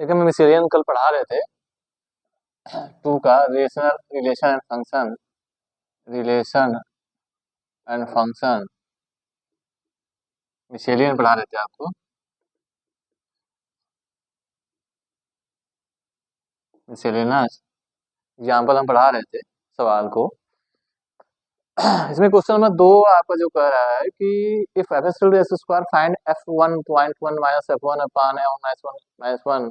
लेकिन हम मिसेलियन कल पढ़ा रहे थे टू का रिलेशन एंड फंक्शन मिसेलियन पढ़ा रहे थे आपको। मिसेलियनस एग्जाम्पल हम पढ़ा रहे थे सवाल को। इसमें क्वेश्चन नंबर 2 आपका जो कह रहा है कि if F S S square find f1.1 minus f1 upon minus one,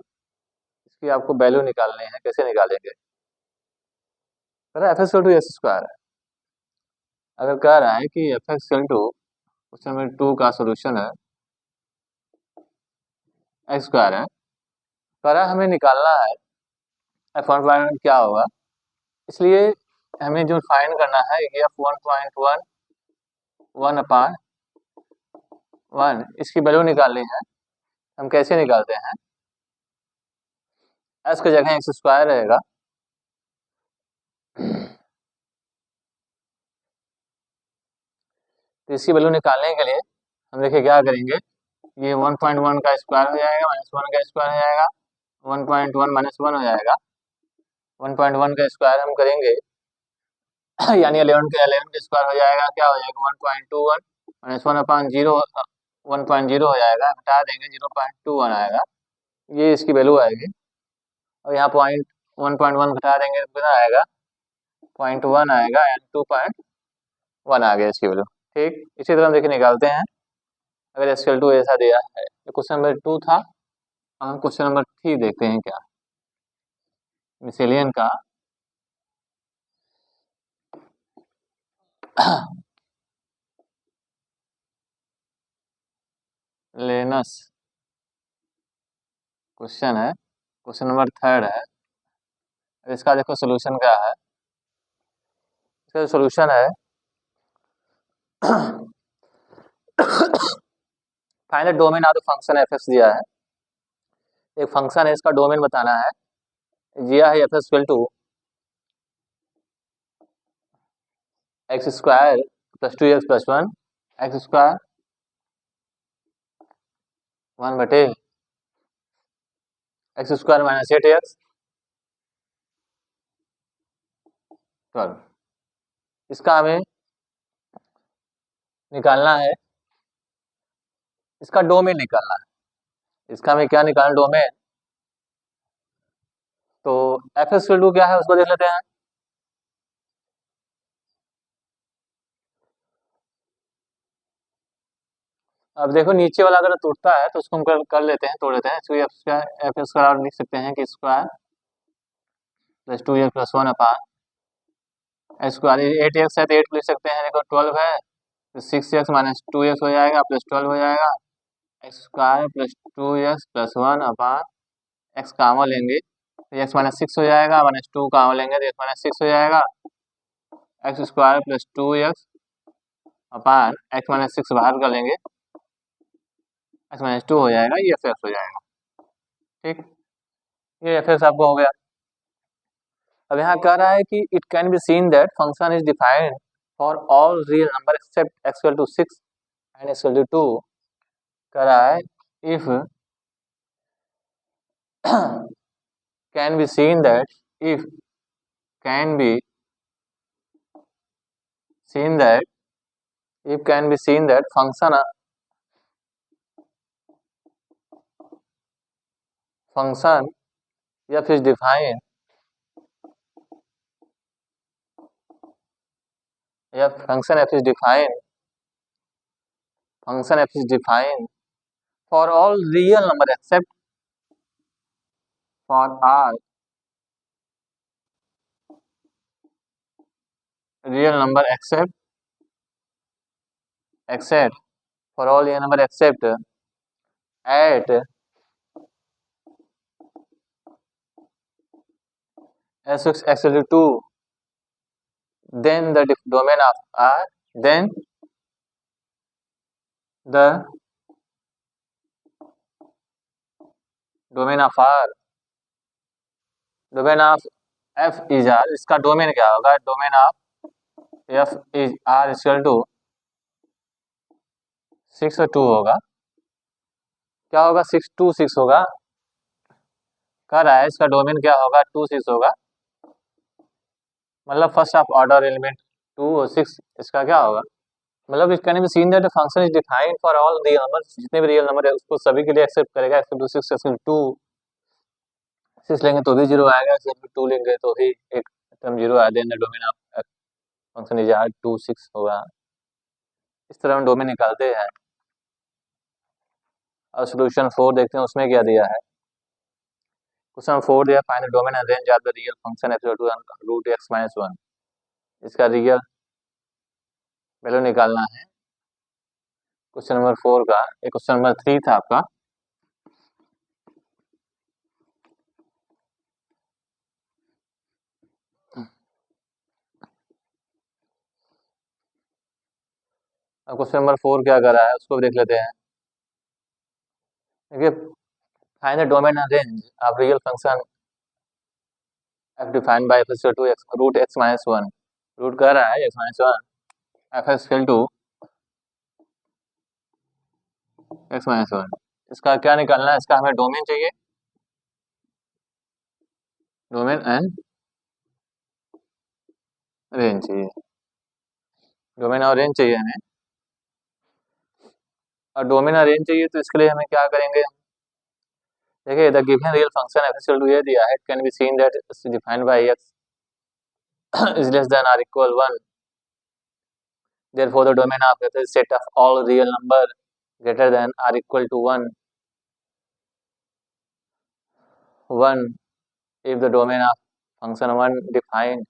इसकी आपको वैल्यू निकालनी है। कैसे निकालेंगे? कह रहा है एफ एस स्क्वायर है। अगर कह रहा है कि एफ एक्स क्वेश्चन नंबर 2 का सोल्यूशन है एक्स स्क्वायर है, कह रहा है हमें निकालना है f1 क्या होगा। इसलिए हमें जो फाइंड करना है ये f1.1 1 अपान 1, इसकी वैल्यू निकालनी है। हम कैसे निकालते हैं? एस की जगह एक्स स्क्वायर रहेगा, तो इसकी वैल्यू निकालने के लिए हम देखिए क्या करेंगे। ये 1.1 का स्क्वायर हो जाएगा, -1 का स्क्वायर हो जाएगा, 1.1 -1 हो जाएगा। 1.1 का स्क्वायर हम करेंगे यानी 11 का स्क्वायर हो जाएगा। क्या हो जाएगा? 1.21 -1 अपान 0 1.0 हो जाएगा। घटा देंगे 0.21 आएगा, ये इसकी वैल्यू आएगी। और यहाँ 1.1 घटा देंगे तो कितना आएगा? 0.1 आएगा, यानी 2.1 आ गया इसकी वैल्यू। ठीक, इसी तरह हम देखिए निकालते हैं। अगर एसक्यूएल 2 ऐसा दिया है, तो क्वेश्चन नंबर 2 था। हम क्वेश्चन नंबर 3 देखते हैं क्या मिसेलियन का। लेनस क्वेश्चन है, क्वेश्चन नंबर 3 है। इसका देखो सोल्यूशन क्या है। इसका सोल्यूशन है find the domain of the function F x दिया है। एक फंक्शन है, इसका डोमेन बताना है। दिया है f x equal to x square plus 2x plus 1, x square 1 बटे एक्स स्क्वायर माइनस 8x 12। इसका हमें निकालना है, इसका डोमेन निकालना है। इसका हमें क्या निकालना? डोमेन। तो एफ एक्स इक्वल टू क्या है उसको देख लेते हैं। अब देखो नीचे वाला अगर टूटता है तो उसको हम कर लेते हैं, तोड़ लेते हैं। तो एफ स्क्वायर लिख सकते हैं कि स्क्वायर प्लस 2x प्लस 1 अपान स्क्वायर 8x है तो 8 लिख सकते हैं। देखो 12 है तो 6x माइनस 2x हो जाएगा प्लस 12 हो जाएगा। X square plus 2x plus 1 अपान एक्स कामा लेंगे तो एक्स माइनस 6 हो जाएगा, माइनस 2 कामा लेंगे तो एक्स माइनस 6 हो जाएगा। एक्स स्क्वायर प्लस 2x अपान एक्स माइनस 6 बाहर कर लेंगे, एक्स माइनस 2 हो जाएगा, ये एफ एक्स हो जाएगा। ठीक, ये एफ एक्स आपको हो गया। अब यहाँ कह रहा है कि it can be seen that function is defined for all real number except x equal to 6 and x equal to 2। कह रहा है if can be seen that if can be seen that if can be seen that function f is defined function f is defined for all real number except for all real number except for all real number except at s x equal to 2, then the domain of R, then the domain of R, domain of f is R। इसका domain क्या होगा? Domain of f is R equal to 6 और 2 होगा। क्या होगा? 6 2 6 होगा। कह रहा है इसका डोमेन क्या होगा, 2 6 होगा, मतलब फर्स्ट ऑफ ऑर्डर एलिमेंट 2 और 6, इसका क्या होगा, मतलब it can be seen that function is defined for all real number, जितने भी रियल नंबर है उसको सभी के लिए एक्सेप्ट करेगा, एक्सेप्ट 6 एक्सेप्ट 2, 6 लेंगे तो भी 0 आएगा, एक्सेप्ट 2 लेंगे तो भी एक टर्म 0 आ then the domain of function is 2 6 होगा। इस तरह हम डोमेन निकालते हैं। और सोल्यूशन 4 देखते हैं उसमें क्या दिया है। क्वेश्चन 4 दिया, find the domain and range of the real function f root x minus 1। इसका रियल वैल्यू निकालना है। क्वेश्चन नंबर 4 का, एक क्वेश्चन नंबर 3 था आपका। अब क्वेश्चन नंबर 4 क्या कर रहा है उसको भी देख लेते हैं। देखिए, find the domain and range of real function f defined by f equal to x root x minus 1। Root कर रहा है x minus 1 f equal to x minus 1। इसका क्या निकालना है, इसका हमें डोमेन चाहिए, डोमेन एंड रेंज चाहिए, डोमेन और रेंज चाहिए हमें। और डोमेन और रेंज चाहिए तो इसके लिए हमें क्या करेंगे, देखिए the given real function f equal to ये दिया है, it can be seen that is defined by x is less than or equal 1, therefore the domain of f is set of all real number greater than or equal to 1 if the domain of function 1 defined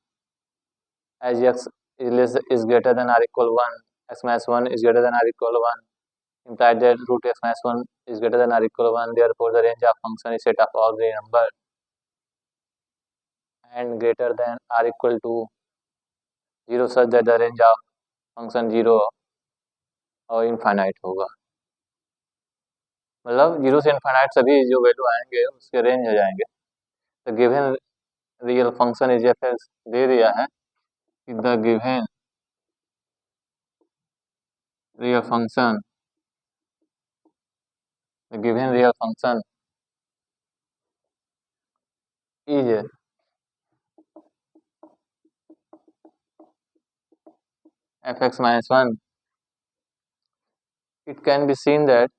as x is greater than or equal 1, x minus 1 is greater than or equal 1, implied that root x minus 1 is greater than or equal 1, therefore the range of function is set of all real number and greater than or equal to 0 such that the range of function 0 और infinite होगा, मतलब 0 से infinite सभी जो value आएंगे उसके range हो जाएंगे। तो given real function is F दे दिया है, the given real function, the given real function is F X minus 1, it can be seen that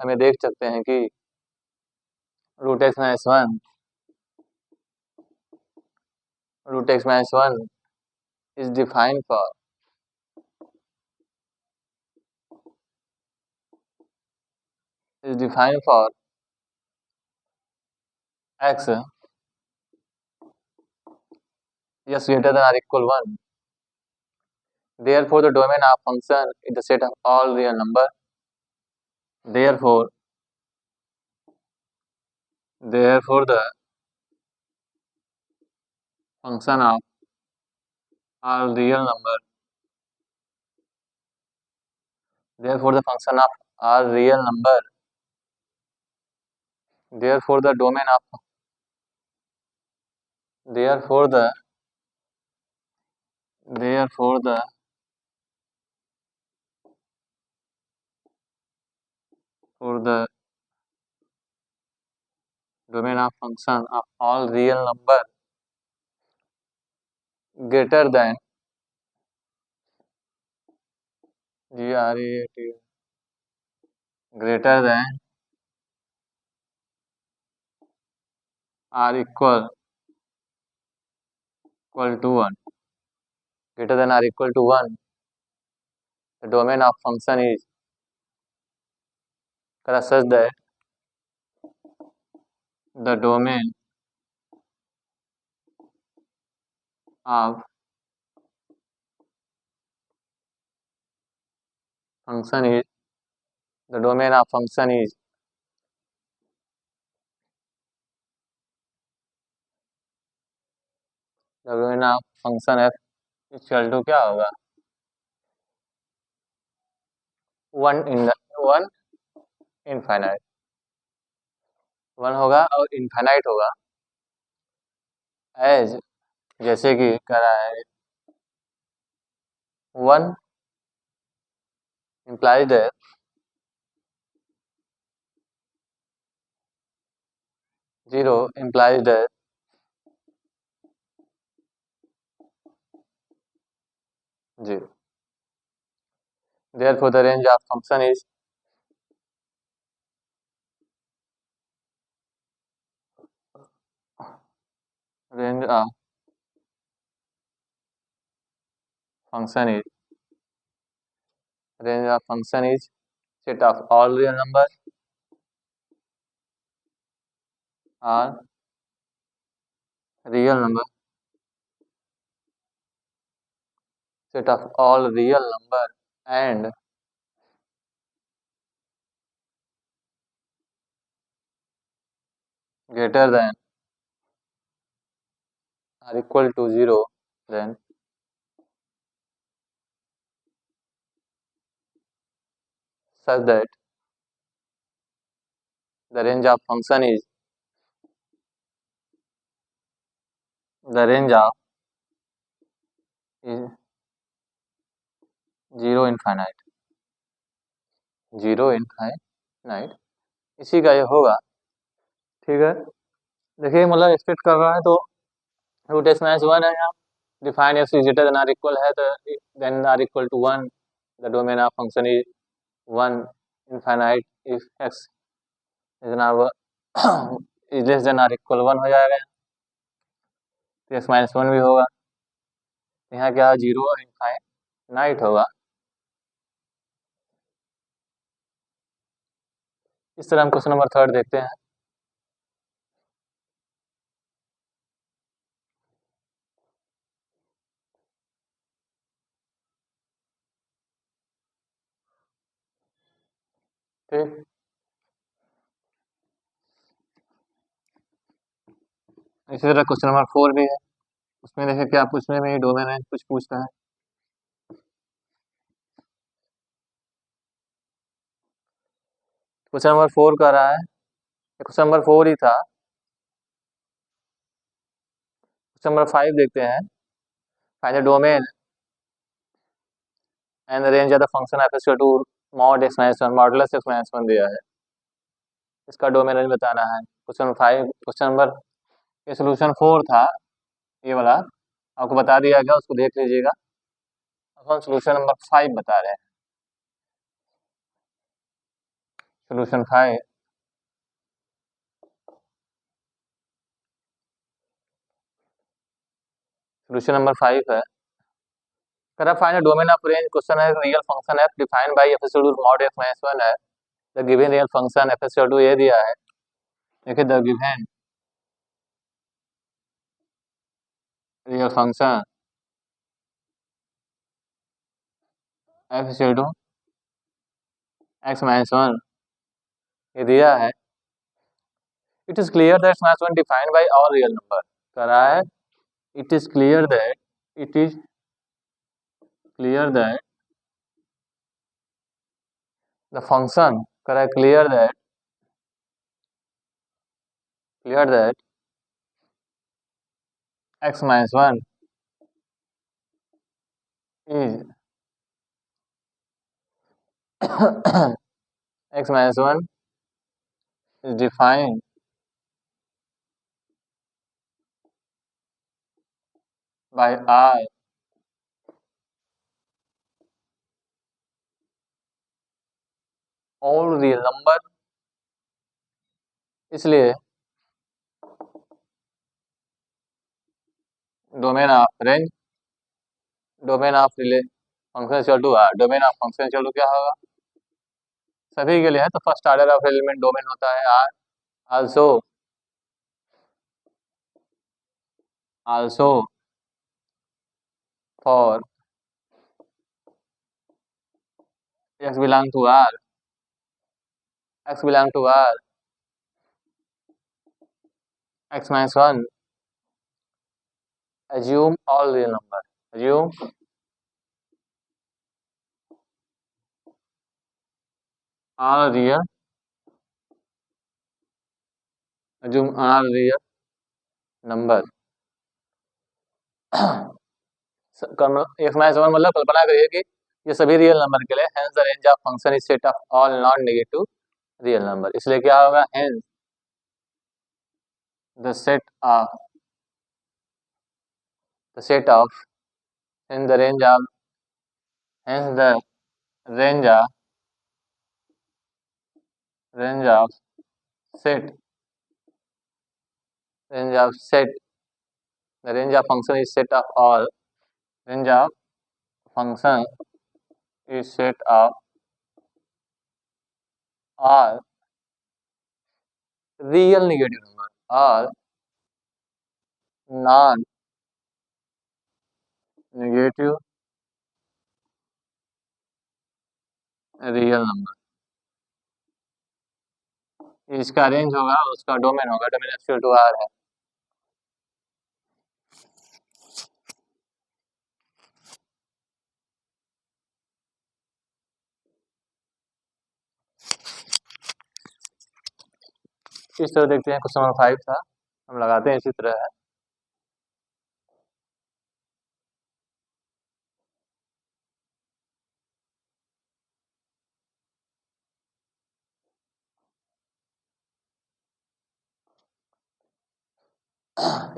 हमें देख सकते हैं कि root x minus 1 is defined for x yes greater than or equal 1, therefore the domain of function is the set of all real number, therefore the function of all real number, therefore the function of all real number, therefore the domain of therefore the domain of function of all real number greater than greater than or equal to 1, greater than or equal to 1, the domain of function is such that the domain of function is the domain of function is the domain of function f equal to क्या होगा, 1 infinite 1 होगा और infinite होगा, as जैसे कि कह रहा है 1 implies that 0 implies that zero. Therefore, the range of function is range of function is set of all real numbers or real number set of all real number and greater than or equal to 0, then such that the range of function is is 0 infinite इसी का ये होगा। ठीक है, देखिए मतलब expect कर रहा है तो रूट एक्स माइनस वन है यहाँ, define x is greater than or equal है तो than or equal to one, the domain of function is one infinite if x is not is less than or equal one हो जाएगा, तो x minus one भी होगा, यहाँ क्या zero infinite होगा। इस तरह हम क्वेश्चन नंबर 3 देखते हैं। ठीक, इसी तरह क्वेश्चन नंबर 4 भी है, उसमें देखिए क्या पूछने में डोमेन है कुछ पूछता है। क्वेश्चन नंबर 4 कर रहा है, क्वेश्चन नंबर 4 ही था। क्वेश्चन नंबर 5 देखते हैं, find the domain and the range of the function F equal to mod x minus one modulus x minus one दिया है, इसका डोमेन रेंज बताना है। क्वेश्चन नंबर ये सोल्यूशन 4 था, ये वाला आपको बता दिया गया, उसको देख लीजिएगा। अब हम सोल्यूशन नंबर 5 बता रहे हैं। सोल्यूशन 5 सोल्यूशन नंबर 5 है, करा find the domain of range, question है real function F defined by F equal to mod x minus one है, the given real function F equal to ये दिया है। देखिए the given real function F equal to X minus one ये दिया है। It is clear that minus one defined by all real number, करा है it is clear that the function, correct, clear that x minus 1 is x minus 1 is defined by R all real number, इसलिए domain of range domain of real function equal to R, domain of function equal to क्या होगा सभी के लिए है, तो first order of element domain होता है R, also for x belong to R, x minus 1 assume all real number, assume all real number x minus 1 मतलब कल्पना करिए कि ये सभी रियल नंबर के लिए, hence the range of function is set of all non negative real number. इसलिए क्या होगा, hence the set of the set of in the range of hence the range of range of set range of set the range of function is set of all range of function is set of all real negative number, all non negative real number. इसका range होगा, उसका domain होगा, domain actual to are है। इस तरह देखते हैं, question number 5 था, हम लगाते हैं इसी तरह है।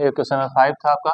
ये क्वेश्चन नंबर 5 था आपका।